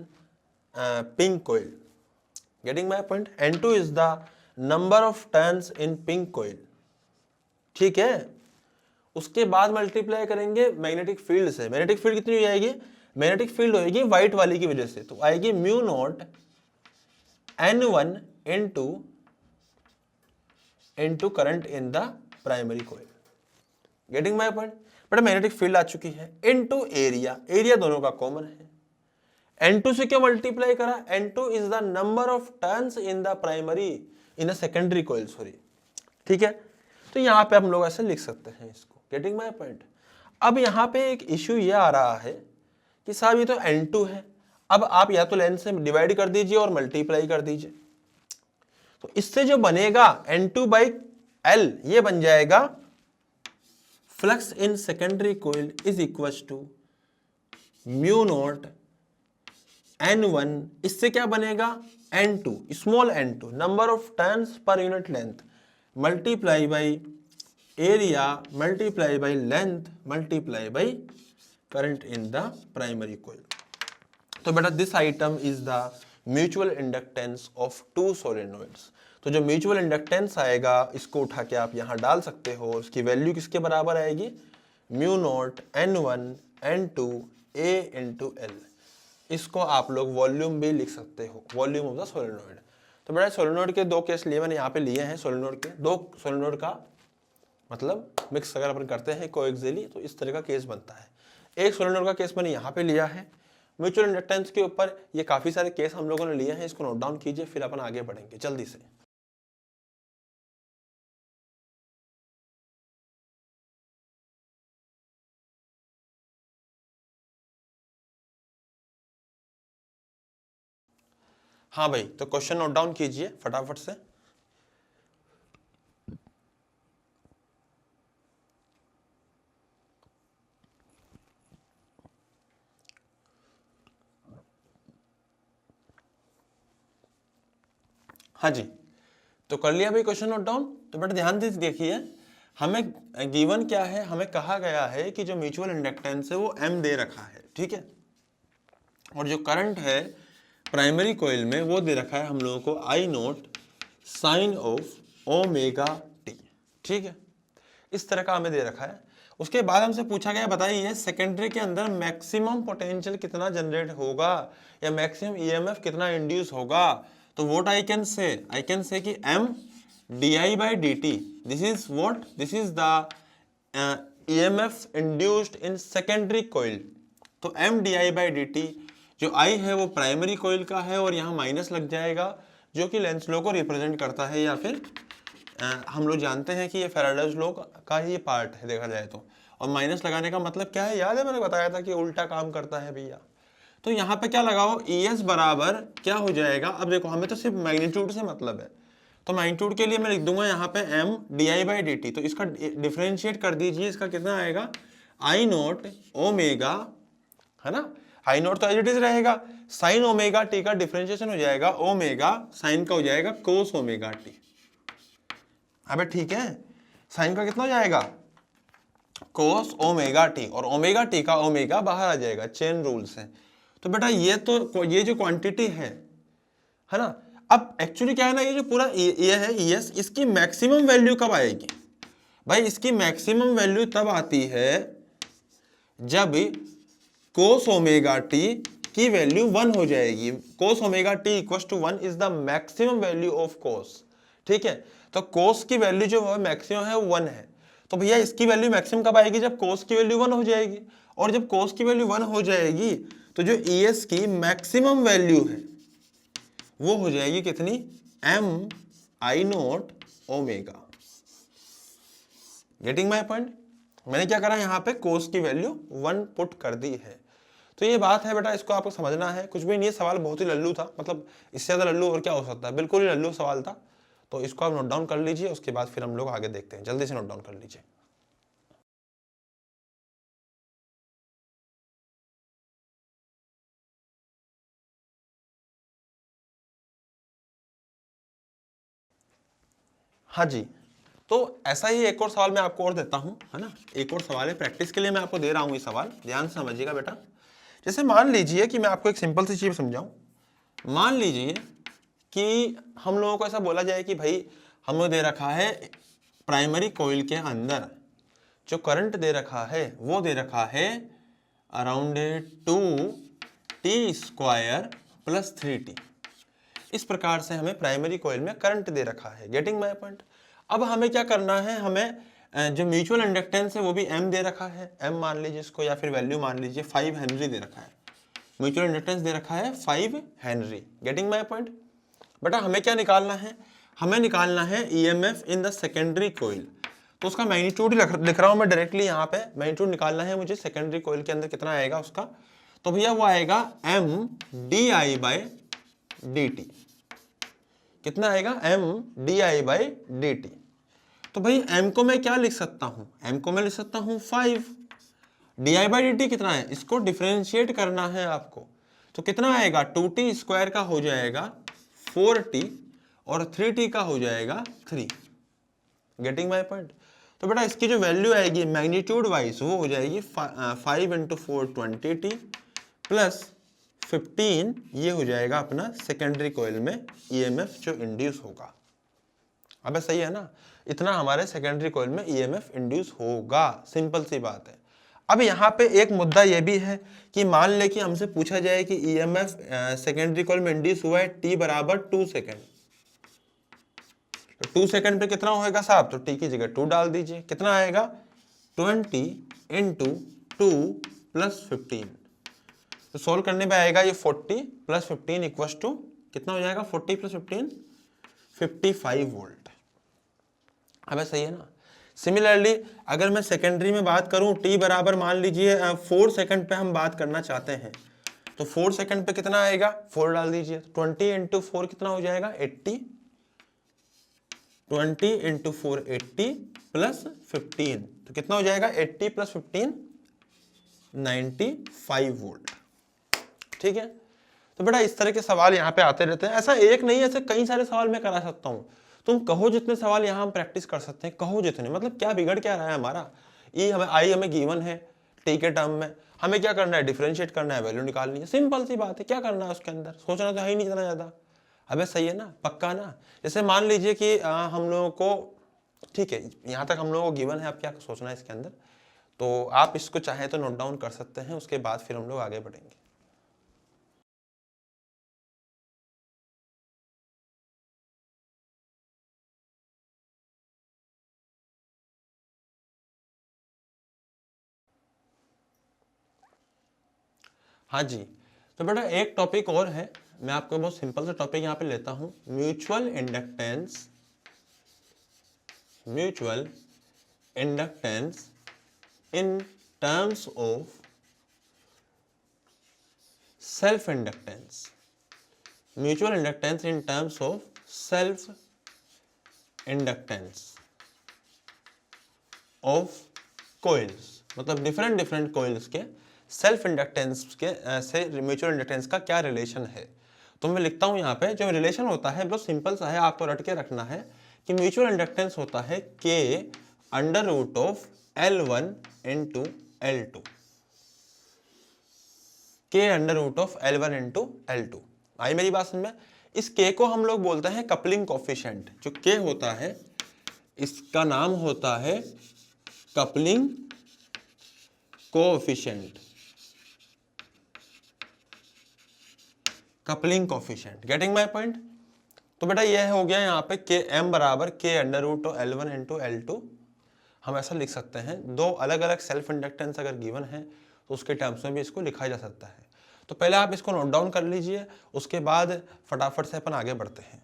pink coil, getting my point. N2 is the number of turns in pink coil, ठीक है। उसके बाद मल्टीप्लाई करेंगे मैग्नेटिक फील्ड से। मैग्नेटिक फील्ड कितनी हो जाएगी, मैग्नेटिक फील्ड होगी व्हाइट वाली की वजह से, तो आएगी mu naught N1 into current in the primary coil, getting my point. But magnetic field आ चुकी है, इनटू एरिया, एरिया दोनों का कॉमन है। N2 से क्यों मल्टीप्लाई करा, N2 is the number of turns in the primary, in the secondary coil, sorry, ठीक है। तो यहाँ पे हम लोग ऐसे लिख सकते हैं इसको, गेटिंग माय पॉइंट। अब यहाँ पे एक इश्यू ये आ रहा है कि साहब ये तो N2 है, अब आप या तो लेंथ से डिवाइड कर दीजिए और मल्टीप्लाई कर दीजिए, तो इससे जो बनेगा N2/L ये बन जाएगा flux in secondary coil is equal to mu naught N1, इससे क्या बनेगा N2, small N2, number of turns per unit length, multiply by area multiply by length multiply by current in the primary coil. तो बेटा this item is the mutual inductance of two solenoids. तो जो mutual inductance आएगा इसको उठा के आप यहाँ डाल सकते हो, उसकी वैल्यू किसके बराबर आएगी, mu naught N1 N2 A into L। इसको आप लोग वॉल्यूम भी लिख सकते हो, वॉल्यूम ऑफ द सोलेनोइड। तो बेटा सोलेनोइड के दो केस लिए मैंने यहाँ पे लिए हैं, सोलेनोइड के दो सोलेनोइड का मतलब मिक्स अगर अपन करते हैं कोएक्सियली तो इस तरह का केस बनता है। एक सोलेनोइड का केस मैंने यहाँ पे लिया है। म्यूचुअल इंडक्टेंस के ऊपर ये काफी सारे केस हम लोगों ने लिए हैं, इसको नोट डाउन कीजिए, फिर अपन आगे बढ़ेंगे जल्दी से। हाँ भाई, तो क्वेश्चन नोट डाउन कीजिए फटाफट से। हाँ जी, तो कर लिया भाई क्वेश्चन नोट डाउन। तो बेटा ध्यान से देखिए, हमें गिवन क्या है, हमें कहा गया है कि जो म्यूचुअल इंडक्टेंस है वो M दे रखा है, ठीक है, और जो करंट है प्राइमरी कॉइल में वो दे रखा है हम लोगों को I naught sine of omega T, ठीक है, इस तरह का हमें दे रखा है। उसके बाद हमसे पूछा गया बताइए सेकेंडरी के अंदर मैक्सिमम पोटेंशियल कितना जनरेट होगा या मैक्सिमम EMF कितना इंड्यूस होगा। तो व्हाट आई कैन से कि M di by dt, this is what, this is the EMF induced in secondary coil, तो M D I by D T, जो I है वो प्राइमरी कोइल का है और यहाँ माइनस लग जाएगा जो कि लेंस लॉ को रिप्रेजेंट करता है, या फिर हम लोग जानते हैं कि ये फैराडेज लॉ का ही पार्ट है देखा जाए तो। और माइनस लगाने का मतलब क्या है, याद है मैंने बताया था कि उल्टा काम करता है भैया। तो यहाँ पे क्या लगाओ, ES बराबर क्या हो जाएगा, अब देखो हमें तो सिर्फ मैग्नीट्यूड से मतलब है, तो मैग्नीट्यूड के लिए मैं लिख दूंगा यहाँ पे M D I by D T, तो इसका डिफ्रेंशिएट कर दीजिए, इसका कितना आएगा आई नोट ओमेगा, है ना, आई नोट तो एज इट इज रहेगा, साइन ओमेगा टी का डिफ्रेंशिएशन हो जाएगा ओमेगा साइन का हो जाएगा कोस ओमेगा टी। अबे ठीक है, साइन का कितना हो जाएगा कोस ओमेगा टी, और ओमेगा टी का ओमेगा बाहर आ जाएगा, चेन रूल से। तो बेटा ये जो क्वांटिटी है ना, अब एक्चुअली क्या है ना, ये जो पूरा ये है ES, इसकी मैक्सिमम वैल्यू कब आएगी भाई, इसकी मैक्सिमम वैल्यू तब आती है जब कोस ओमेगा टी की वैल्यू 1 हो जाएगी। Cos omega T equal to 1 is the maximum value of cos, ठीक है। तो कोस की वैल्यू जो है मैक्सिमम है वो 1 है, तो भैया इसकी वैल्यू मैक्सिमम कब आएगी, जब कोस की वैल्यू 1 हो जाएगी, और जब कोस की वैल्यू 1 हो जाएगी तो जो ES की मैक्सिमम वैल्यू है वो हो जाएगी कितनी, M I naught omega. Getting my point, मैंने क्या करा यहाँ पे कोस की वैल्यू 1 पुट कर दी है। तो ये बात है बेटा, इसको आपको समझना है, कुछ भी नहीं है, सवाल बहुत ही लल्लू था, मतलब इससे ज्यादा लल्लू और क्या हो सकता है, बिल्कुल ही लल्लू सवाल था। तो इसको आप नोट डाउन कर लीजिए, उसके बाद फिर हम लोग आगे देखते हैं, जल्दी से नोट डाउन कर लीजिए। हाँ जी, तो ऐसा ही एक और सवाल मैं आपको और देता हूं, है ना, एक और सवाल है, प्रैक्टिस के लिए मैं आपको दे रहा हूं ये सवाल, ध्यान से समझिएगा बेटा। जैसे मान लीजिए कि मैं आपको एक सिंपल सी चीज समझाऊं, मान लीजिए कि हम लोगों को ऐसा बोला जाए कि भाई हमें दे रखा है प्राइमरी कोइल के अंदर जो करंट दे रखा है वो दे रखा है अराउंड 2t² + 3t। इस प्रकार से हमें प्राइमरी कॉइल में करंट दे रखा है। Getting my point. अब हमें क्या करना है, हमें जो म्यूचुअल इंडक्टेंस है वो भी M दे रखा है, M मान लीजिए इसको, या फिर वैल्यू मान लीजिए 5 हेनरी दे रखा है, म्यूचुअल इंडक्टेंस दे रखा है 5 हेनरी। Getting my point. बेटा हमें क्या निकालना है, हमें निकालना है EMF in the secondary coil. तो उसका मैग्नीट्यूड लिख रहा हूं मैं डायरेक्टली, यहाँ पे मैग्नीट्यूड निकालना है मुझे सेकेंडरी कोइल के अंदर कितना आएगा उसका, तो भैया वो आएगा M di/dt। कितना आएगा, M di/dt। तो भाई M को मैं क्या लिख सकता हूं, M को मैं लिख सकता हूं 5, di/dt कितना है, इसको डिफरेंशिएट करना है आपको, तो कितना आएगा 2t² का हो जाएगा 4t और 3t का हो जाएगा 3। Getting my point. तो बेटा इसकी जो वैल्यू आएगी मैग्नीट्यूड वाइज वो हो जाएगी 5 × 4 20t प्लस 15, ये हो जाएगा अपना सेकेंडरी कोइल में EMF जो इंड्यूस होगा। अबे सही है ना, इतना हमारे सेकेंडरी कोइल में EMF इंड्यूस होगा, सिंपल सी बात है। अब यहाँ पे एक मुद्दा ये भी है कि मान ले कि हमसे पूछा जाए कि EMF सेकेंडरी कोइल में इंड्यूस हुआ है t = 2 सेकेंड, तो 2 सेकेंड पे कितना होएगा साहब, तो t की जगह 2 डाल दीजिए, कितना आएगा 20 × 2 + 15। तो सोल्व करने पे आएगा ये 40 + 15 = कितना हो जाएगा, 40 + 15 55 वोल्ट। अब सही है ना। सिमिलरली अगर मैं सेकेंडरी में बात करूं t बराबर मान लीजिए 4 सेकंड पे हम बात करना चाहते हैं, तो 4 सेकंड पे कितना आएगा, 4 डाल दीजिए, 20 × 4 कितना हो जाएगा 80, 20 × 4 80 + 15, तो कितना हो जाएगा 80 + 15 95 वोल्ट। ठीक है, तो बेटा इस तरह के सवाल यहाँ पे आते रहते हैं, ऐसा एक नहीं, ऐसे कई सारे सवाल मैं करा सकता हूँ। तुम कहो जितने सवाल यहाँ हम प्रैक्टिस कर सकते हैं, कहो जितने, मतलब क्या बिगड़ क्या रहा है हमारा, हमें गिवन है टी के टर्म में, हमें क्या करना है, डिफरेंशिएट करना है, वैल्यू निकालनी है, सिंपल सी बात है, क्या करना है उसके अंदर, सोचना तो है ही नहीं इतना ज्यादा। अबे सही है ना, पक्का ना। जैसे मान लीजिए कि हम लोगों को, ठीक है यहाँ तक हम लोगों को गिवन है, अब क्या सोचना है इसके अंदर, तो आप इसको चाहे तो नोट डाउन कर सकते हैं, उसके बाद फिर हम लोग आगे बढ़ेंगे। हाँ जी, तो बेटा एक टॉपिक और है, मैं आपको बहुत सिंपल सा टॉपिक यहाँ पे लेता हूँ, mutual inductance. Mutual inductance in terms of self inductance. Mutual inductance in terms of self inductance of coils, मतलब डिफरेंट डिफरेंट कोइल्स के सेल्फ इंडक्टेंस के से म्यूचुअल इंडक्टेंस का क्या रिलेशन है। तो मैं लिखता हूं यहाँ पे, जो रिलेशन होता है बहुत सिंपल सा है, आपको रट के रखना है कि म्यूचुअल इंडक्टेंस होता है K under root of L1 into L2। K under root of L1 into L2। आई मेरी बात समझ में? इस K को हम लोग बोलते हैं कपलिंग कोफिशिएंट। जो K होता है इसका नाम होता है coupling coefficient. Coupling coefficient, getting my point? तो बेटा ये हो गया यहाँ पे के एम बराबर के under root of L1 into L2। हम ऐसा लिख सकते हैं, दो अलग अलग सेल्फ इंडक्टेंस अगर गिवन है तो उसके टर्म्स में भी इसको लिखा जा सकता है। तो पहले आप इसको नोट डाउन कर लीजिए, उसके बाद फटाफट से अपन आगे बढ़ते हैं।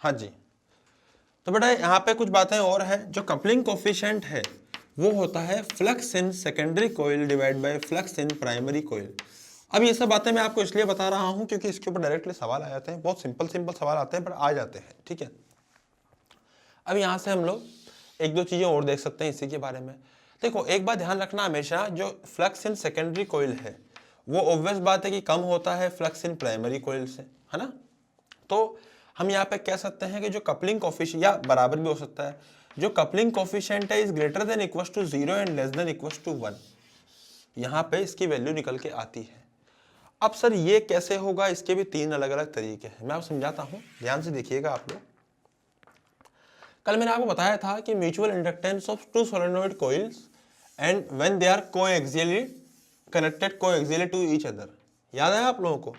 हाँ जी, तो बेटा यहाँ पे कुछ बातें और है। जो कपलिंग कोफिशिएंट है वो होता है flux in secondary coil divide by flux in primary coil. अब ये सब बातें मैं आपको इसलिए बता रहा हूँ क्योंकि इसके ऊपर डायरेक्टली सवाल आ जाते हैं, बहुत सिंपल सिंपल सवाल आते हैं पर आ जाते हैं, ठीक है। अब यहाँ से हम लोग एक दो चीज़ें और देख सकते हैं इसी के बारे में। देखो एक बात ध्यान रखना हमेशा, जो फ्लक्स इन सेकेंडरी कोइल है वो ऑब्वियस बात है कि कम होता है फ्लक्स इन प्राइमरी कोइल से, है ना। तो हम यहाँ पे कह सकते हैं कि जो कपलिंग कोफिशिएंट, या बराबर भी हो सकता है, जो कपलिंग कोफिशिएंट है is greater than equal to 0 and less than equal to 1। यहाँ पे इसकी वैल्यू निकल के आती है। अब सर ये कैसे होगा, इसके भी तीन अलग अलग तरीके हैं, मैं आपको समझाता हूँ, ध्यान से देखिएगा आप लोग। कल मैंने आपको बताया था कि mutual inductance of two solenoid coils and when they are coaxially connected coaxially to each other. याद है आप लोगों को,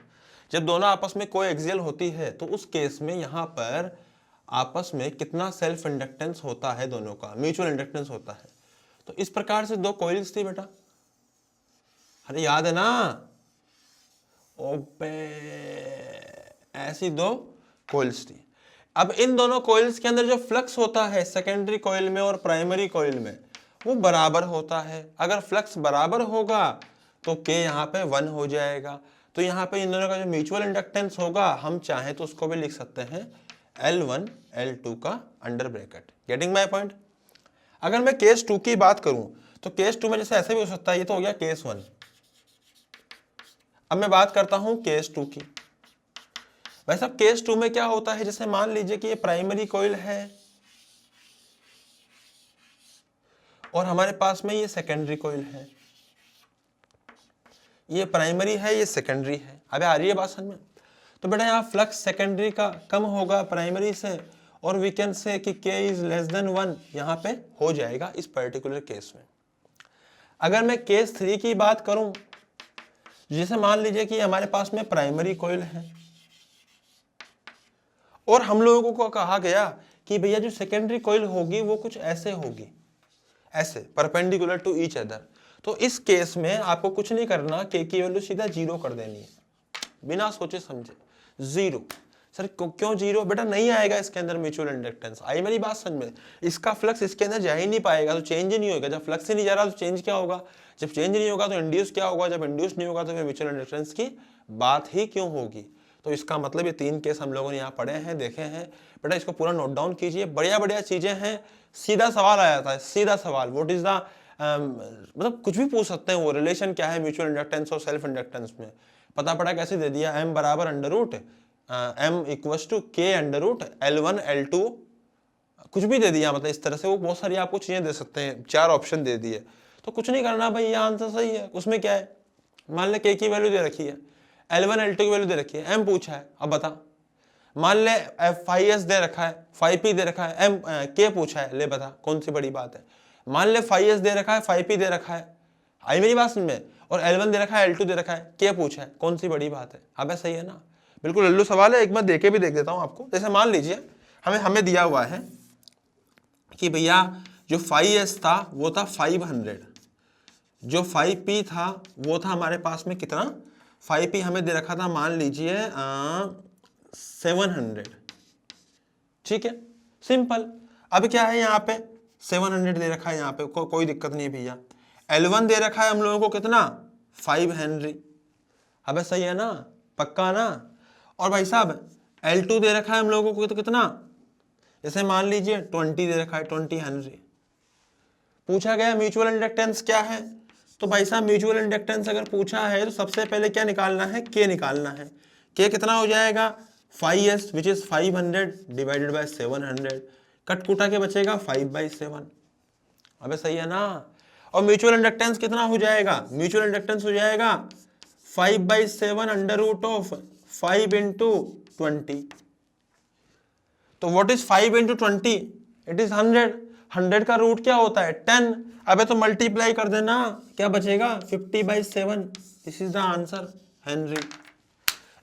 जब दोनों आपस में कोएक्सियल होती है तो उस केस में यहाँ पर आपस में कितना सेल्फ इंडक्टेंस होता है, दोनों का म्यूचुअल इंडक्टेंस होता है। तो इस प्रकार से दो कॉइल्स थी बेटा, अरे याद है ना, ओपे ऐसी दो कॉइल्स थी। अब इन दोनों कॉइल्स के अंदर जो फ्लक्स होता है सेकेंडरी कॉइल में और प्राइमरी कॉइल में वो बराबर होता है। अगर फ्लक्स बराबर होगा तो के यहाँ पे 1 हो जाएगा। तो यहाँ पे इन दोनों का जो म्यूचुअल इंडक्टेंस होगा हम चाहें तो उसको भी लिख सकते हैं L1 L2 का under bracket. Getting my point? अगर मैं केस 2 की बात करूं तो केस 2 में जैसे ऐसे भी हो सकता है, ये तो हो गया केस 1। अब मैं बात करता हूं केस 2 की। वैसे केस 2 में क्या होता है, जैसे मान लीजिए कि ये प्राइमरी कॉइल है और हमारे पास में ये सेकेंडरी कॉइल है। ये प्राइमरी है, ये सेकेंडरी है। अब आ रही है बात समझ में? तो बेटा यहाँ फ्लक्स सेकेंडरी का कम होगा प्राइमरी से, और वी कैन से कि K इज लेस देन 1 यहाँ पे हो जाएगा इस पर्टिकुलर केस में। अगर मैं केस 3 की बात करूं, जैसे मान लीजिए कि हमारे पास में प्राइमरी कॉइल है और हम लोगों को कहा गया कि भैया जो सेकेंडरी कॉइल होगी वो कुछ ऐसे होगी, ऐसे परपेंडिकुलर टू ईच अदर। तो इस केस में आपको कुछ नहीं करना, K की वैल्यू सीधा 0 कर देनी है, बिना सोचे समझे 0। सर क्यों 0? बेटा नहीं आएगा इसके अंदर म्यूचुअल इंडक्टेंस। आई मेरी बात समझ में? इसका फ्लक्स इसके अंदर जा ही नहीं पाएगा तो चेंज ही नहीं होगा। जब फ्लक्स ही नहीं जा रहा तो चेंज क्या होगा? जब चेंज नहीं होगा तो इंड्यूस क्या होगा? जब इंड्यूस नहीं होगा तो फिर म्यूचुअल इंडक्टेंस की बात ही क्यों होगी? तो इसका मतलब ये 3 केस हम लोगों ने यहाँ पढ़े हैं, देखे हैं। बेटा इसको पूरा नोट डाउन कीजिए, बढ़िया बढ़िया चीजें हैं। सीधा सवाल आ जाता है, सीधा सवाल, व्हाट इज द मतलब कुछ भी पूछ सकते हैं, वो रिलेशन क्या है म्यूचुअल इंडक्टेंस और सेल्फ इंडक्टेंस में। पता पड़ा कैसे दे दिया, M बराबर under root M equals to K under root L1 L2, कुछ भी दे दिया, मतलब इस तरह से वो बहुत सारी आपको चीजें दे सकते हैं, 4 ऑप्शन दे दिए। तो कुछ नहीं करना भाई, ये आंसर सही है। उसमें क्या है, मान ले K की वैल्यू दे रखी है, L1 L2 की वैल्यू दे रखी है, M पूछा है, अब बता। मान ले Φs दे रखा है, Φp दे रखा है, K पूछा है, ले बता कौन सी बड़ी बात है। मान ले Φs दे रखा है, Φp दे रखा है, आई मेरी बात समझ में, और L1 दे रखा है, L2 दे रखा है, K पूछा है, कौन सी बड़ी बात है? अब सही है ना। बिल्कुल लल्लू सवाल है, एक मैं देके भी देख देता हूं आपको। जैसे मान लीजिए हमें दिया हुआ है कि भैया जो 5s था वो था 500, जो 5p था वो था हमारे पास में कितना, 5p हमें दे रखा था मान लीजिए 700, ठीक है, सिंपल। अब क्या है यहाँ पे 700 दे रखा है, यहाँ पे कोई दिक्कत नहीं है भैया। L1 दे रखा है हम लोगों को कितना, 5 हेनरी, अब सही है ना, पक्का ना। और भाई साहब L2 दे रखा है हम लोगों को तो कितना, जैसे मान लीजिए 20 दे रखा है, 20 हेनरी। पूछा गया म्यूचुअल इंडक्टेंस क्या है, तो भाई साहब म्यूचुअल इंडक्टेंस अगर पूछा है तो सबसे पहले क्या निकालना है, के निकालना है। के कितना हो जाएगा 5s which is 500 divided by 700, कटकुटा के बचेगा 5/7। अबे सही है ना। और म्यूचुअल इंडक्टेंस कितना हो जाएगा, म्यूचुअल इंडक्टेंस हो जाएगा 5/7 अंडर रूट ऑफ 5 इंटू 20। तो what is 5 into 20, it is 100। 100 का रूट क्या होता है 10। अबे तो मल्टीप्लाई कर देना, क्या बचेगा 50/7। This is the answer Henry.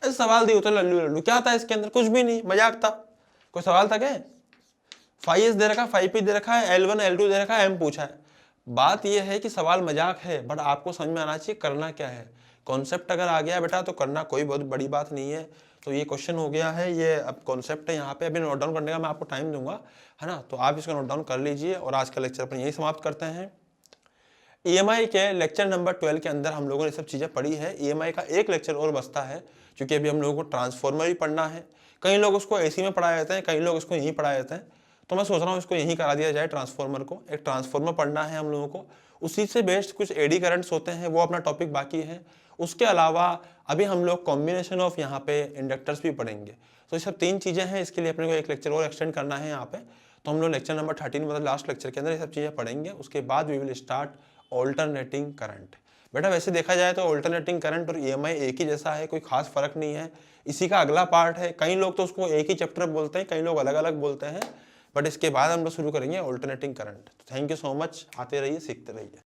ऐसे सवाल दिए होते लल्लू लल्लू, क्या था इसके अंदर, कुछ भी नहीं, मजाक था। कोई सवाल था क्या, 5s दे रखा है, 5p दे रखा है, L1 L2 दे रखा है, M पूछा है। बात यह है कि सवाल मजाक है, बट आपको समझ में आना चाहिए करना क्या है। कॉन्सेप्ट अगर आ गया बेटा तो करना कोई बहुत बड़ी बात नहीं है। तो ये क्वेश्चन हो गया है, ये अब कॉन्सेप्ट है यहाँ पे, अभी नोट डाउन करने का मैं आपको टाइम दूंगा, है ना। तो आप इसको नोट डाउन कर लीजिए और आज का लेक्चर अपन यही समाप्त करते हैं। EMI के लेक्चर नंबर 12 के अंदर हम लोगों ने सब चीज़ें पढ़ी है। EMI का एक लेक्चर और बचता है, क्योंकि अभी हम लोगों को ट्रांसफॉर्मर भी पढ़ना है। कई लोग उसको AC में पढ़ाए जाते हैं, कई लोग उसको यहीं पढ़ाए जाते हैं, तो मैं सोच रहा हूँ इसको यहीं करा दिया जाए। ट्रांसफॉर्मर को, एक ट्रांसफॉर्मर पढ़ना है हम लोगों को, उसी से बेस्ड कुछ एडी करंट्स होते हैं, वो अपना टॉपिक बाकी है। उसके अलावा अभी हम लोग कॉम्बिनेशन ऑफ यहाँ पे इंडक्टर्स भी पढ़ेंगे। तो ये सब 3 चीज़ें हैं, इसके लिए अपने को एक लेक्चर और एक्सटेंड करना है यहाँ पे। तो हम लोग लेक्चर नंबर 13 मतलब लास्ट लेक्चर के अंदर ये सब चीज़ें पढ़ेंगे। उसके बाद we will start alternating current. बेटा वैसे देखा जाए तो ऑल्टरनेटिंग करंट और EMI एक ही जैसा है, कोई खास फर्क नहीं है। इसी का अगला पार्ट है, कई लोग तो उसको एक ही चैप्टर बोलते हैं, कई लोग अलग अलग बोलते हैं, बट इसके बाद हम लोग शुरू करेंगे alternating current. Thank you so much, आते रहिए, सीखते रहिए।